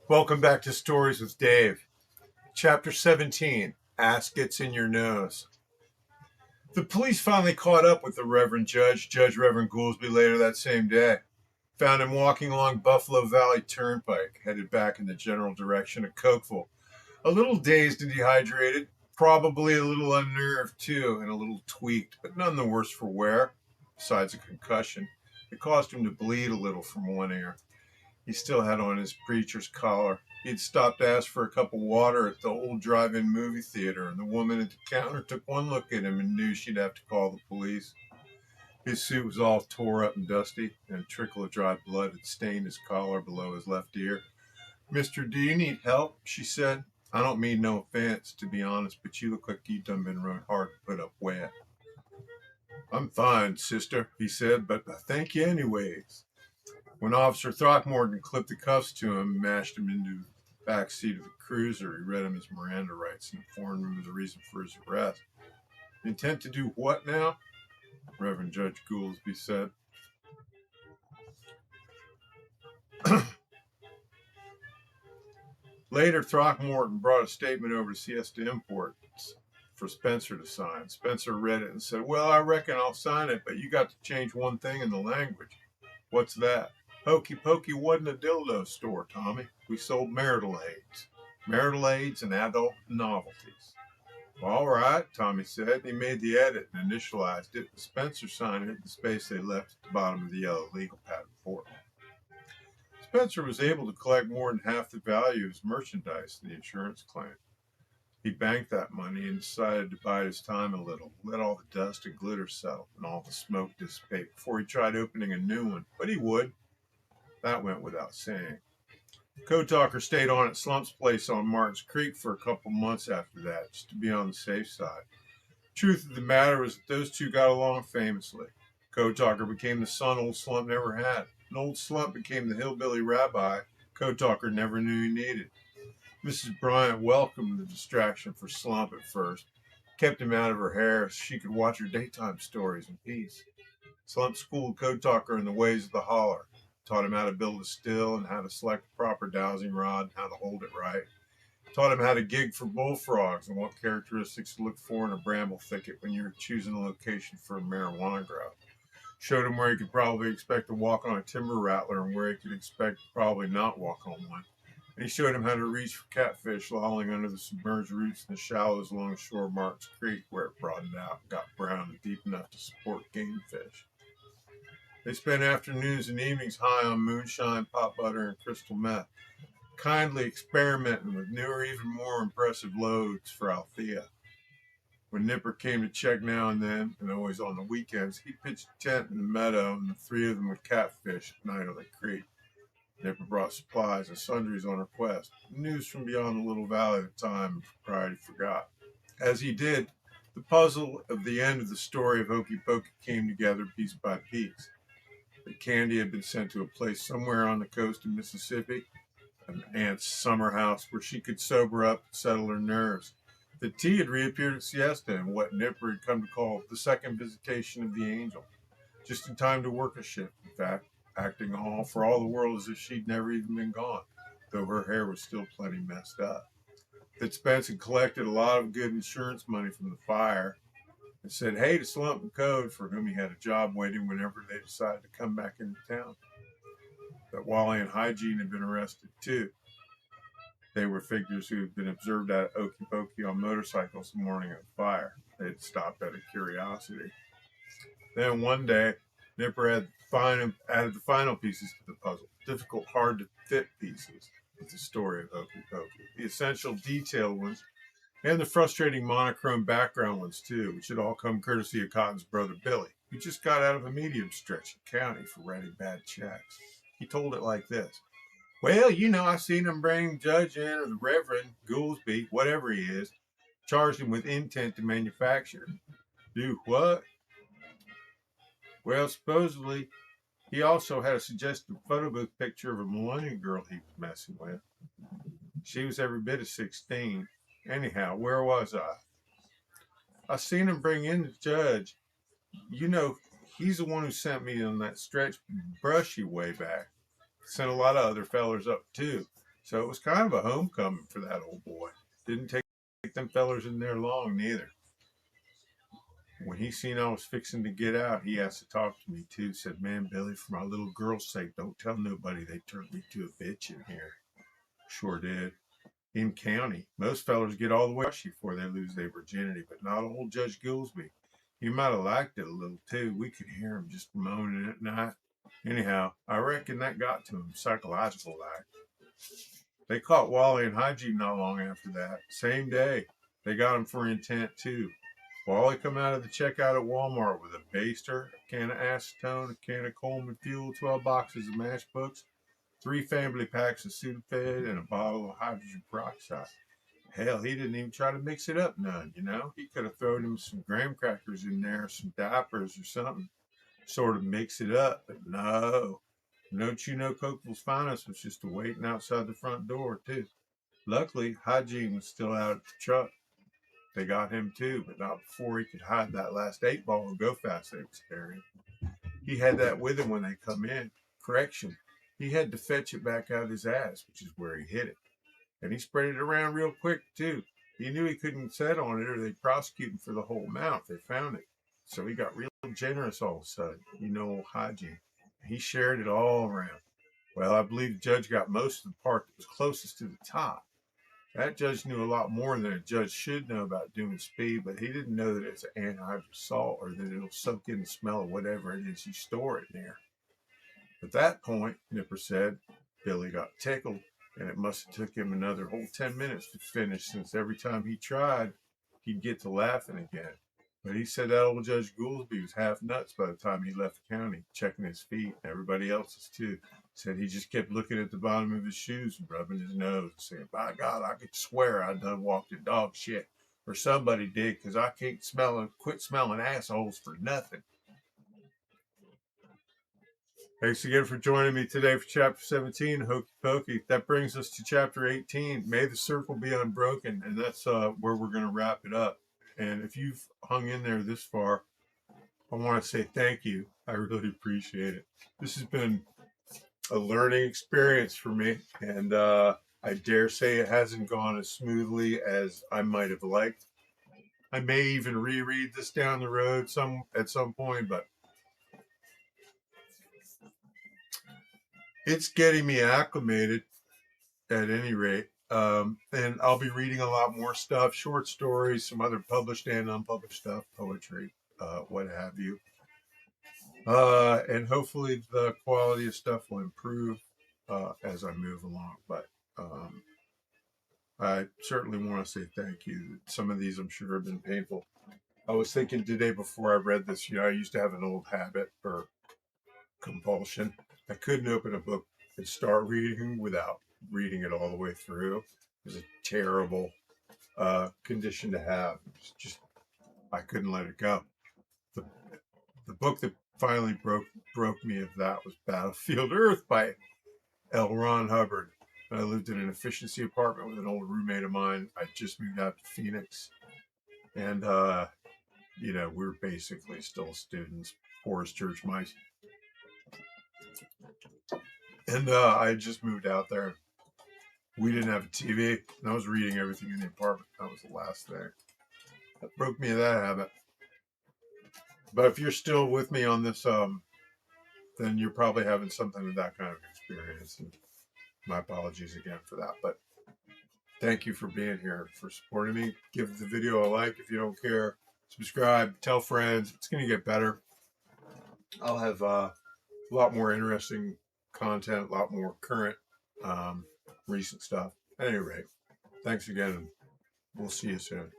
Welcome back to Stories with Dave. Chapter 17, Ass Gets in Your Nose. The police finally caught up with the Reverend Judge Reverend Goolsby, later that same day. Found him walking along Buffalo Valley Turnpike, headed back in the general direction of Cokeville. A little dazed and dehydrated, probably a little unnerved too, and a little tweaked, but none the worse for wear, besides a concussion. It caused him to bleed a little from one ear. He still had on his preacher's collar. He'd stopped to ask for a cup of water at the old drive-in movie theater, and the woman at the counter took one look at him and knew she'd have to call the police. His suit was all tore up and dusty, and a trickle of dry blood had stained his collar below his left ear. "Mister, do you need help?" she said. "I don't mean no offense, to be honest, but you look like you done been run hard to put up wet." "I'm fine, sister," he said, "but I thank you anyways." When Officer Throckmorton clipped the cuffs to him and mashed him into the back seat of the cruiser, he read him his Miranda rights and informed him of the reason for his arrest. "Intent to do what now?" Reverend Judge Goolsby said. Later, Throckmorton brought a statement over to Siesta Imports for Spencer to sign. Spencer read it and said, "Well, I reckon I'll sign it, but you got to change one thing in the language." "What's that?" "Hokey Pokey wasn't a dildo store, Tommy. We sold marital aids and adult novelties." "All right," Tommy said. He made the edit and initialized it. Spencer signed it in the space they left at the bottom of the yellow legal pad before him. Spencer was able to collect more than half the value of his merchandise in the insurance claim. He banked that money and decided to bide his time a little, let all the dust and glitter settle and all the smoke dissipate before he tried opening a new one. But he would. That went without saying. Code Talker stayed on at Slump's place on Martin's Creek for a couple months after that, just to be on the safe side. Truth of the matter was that those two got along famously. Code Talker became the son old Slump never had, and old Slump became the hillbilly rabbi Code Talker never knew he needed. Mrs. Bryant welcomed the distraction for Slump at first, kept him out of her hair so she could watch her daytime stories in peace. Slump schooled Code Talker in the ways of the holler, taught him how to build a still and how to select the proper dowsing rod and how to hold it right. Taught him how to gig for bullfrogs and what characteristics to look for in a bramble thicket when you're choosing a location for a marijuana grow. Showed him where he could probably expect to walk on a timber rattler and where he could expect to probably not walk on one. And he showed him how to reach for catfish lolling under the submerged roots in the shallows along the shore of Martin's Creek, where it broadened out and got brown and deep enough to support game fish. They spent afternoons and evenings high on moonshine, pot butter, and crystal meth, kindly experimenting with newer, even more impressive loads for Althea. When Nipper came to check now and then, and always on the weekends, he pitched a tent in the meadow, and the three of them would catfish at night on the creek. Nipper brought supplies and sundries on her quest. News from beyond the little valley at the time propriety forgot. As he did, the puzzle of the end of the story of Hokey Pokey came together piece by piece. That Candy had been sent to a place somewhere on the coast of Mississippi, an aunt's summer house where she could sober up and settle her nerves. That T had reappeared at Siesta in what Nipper had come to call the second visitation of the angel, just in time to work a shift, in fact, acting all for all the world as if she'd never even been gone, though her hair was still plenty messed up. That Spence had collected a lot of good insurance money from the fire and said hey to Slump and Code, for whom he had a job waiting whenever they decided to come back into town. That Wally and Hygiene had been arrested too. They were figures who had been observed at Hokey Pokey on motorcycles the morning of the fire. They had stopped out of curiosity. Then one day, Nipper added the final pieces to the puzzle, difficult, hard to fit pieces of the story of Hokey Pokey, the essential detailed ones, and the frustrating monochrome background ones too, which had all come courtesy of Cotton's brother Billy, who just got out of a medium stretch in county for writing bad checks. He told it like this. "Well, I seen him bring Judge in, or the Reverend Goolsby, whatever he is, charged him with intent to manufacture." "Do what?" "Well, supposedly he also had a suggestive photo booth picture of a Millennium girl he was messing with. She was every bit of 16. Anyhow, where was I? I seen him bring in the judge. You know, he's the one who sent me on that stretch brushy way back. Sent a lot of other fellers up too. So it was kind of a homecoming for that old boy. Didn't take them fellers in there long neither. When he seen I was fixing to get out, he asked to talk to me too. Said, "Man, Billy, for my little girl's sake, don't tell nobody they turned me to a bitch in here." Sure did. In county, most fellers get all the way before they lose their virginity, but not old Judge Goolsby. He might have liked it a little too. We could hear him just moaning at night. Anyhow, I reckon that got to him, psychological like. They caught Wally and Hygiene not long after that. Same day. They got him for intent too. Wally come out of the checkout at Walmart with a baster, a can of acetone, a can of Coleman Fuel, 12 boxes of matchbooks, 3 family packs of Sudafed, and a bottle of hydrogen peroxide. Hell, he didn't even try to mix it up none, you know? He could have thrown him some graham crackers in there, some diapers or something, sort of mix it up, but no. Don't you know Cookville's finest was just waiting outside the front door, too. Luckily, Hygiene was still out at the truck. They got him too, but not before he could hide that last 8-ball of Go Fast they was carrying. He had that with him when they come in. Correction, he had to fetch it back out of his ass, which is where he hid it. And he spread it around real quick, too. He knew he couldn't set on it or they'd prosecute him for the whole amount if they found it. So he got real generous all of a sudden. You know, Hygiene. He shared it all around. Well, I believe the judge got most of the part that was closest to the top. That judge knew a lot more than a judge should know about doing speed, but he didn't know that it's an anhydrous salt or that it'll soak in the smell of whatever it is you store it near. At that point, Nipper said, Billy got tickled, and it must have took him another whole 10 minutes to finish, since every time he tried, he'd get to laughing again. But he said that old Judge Goolsby was half nuts by the time he left the county, checking his feet, and everybody else's too. Said he just kept looking at the bottom of his shoes and rubbing his nose and saying, "By God, I could swear I done walked in dog shit. Or somebody did, 'cause I can't quit smelling assholes for nothing." Thanks again for joining me today for Chapter 17, Hokey Pokey. That brings us to Chapter 18, May the Circle Be Unbroken, and that's where we're going to wrap it up. And if you've hung in there this far, I want to say thank you. I really appreciate it. This has been a learning experience for me, and I dare say it hasn't gone as smoothly as I might have liked. I may even reread this down the road at some point, but it's getting me acclimated at any rate. And I'll be reading a lot more stuff, short stories, some other published and unpublished stuff, poetry, what have you. And hopefully the quality of stuff will improve as I move along. But I certainly want to say thank you. Some of these I'm sure have been painful. I was thinking today before I read this, I used to have an old habit or compulsion. I couldn't open a book and start reading without reading it all the way through. It was a terrible condition to have. It's just I couldn't let it go. The, the book that finally broke me of that was Battlefield Earth by L. Ron Hubbard. I lived in an efficiency apartment with an old roommate of mine. I just moved out to Phoenix, and we were basically still students, poor as church mice. And I had just moved out there. We didn't have a TV, and I was reading everything in the apartment. That was the last thing. That broke me of that habit. But if you're still with me on this, then you're probably having something of that kind of experience. And my apologies again for that. But thank you for being here, for supporting me. Give the video a like if you don't care. Subscribe, tell friends. It's going to get better. I'll have a lot more interesting content, a lot more current, recent stuff. At any rate, thanks again, and we'll see you soon.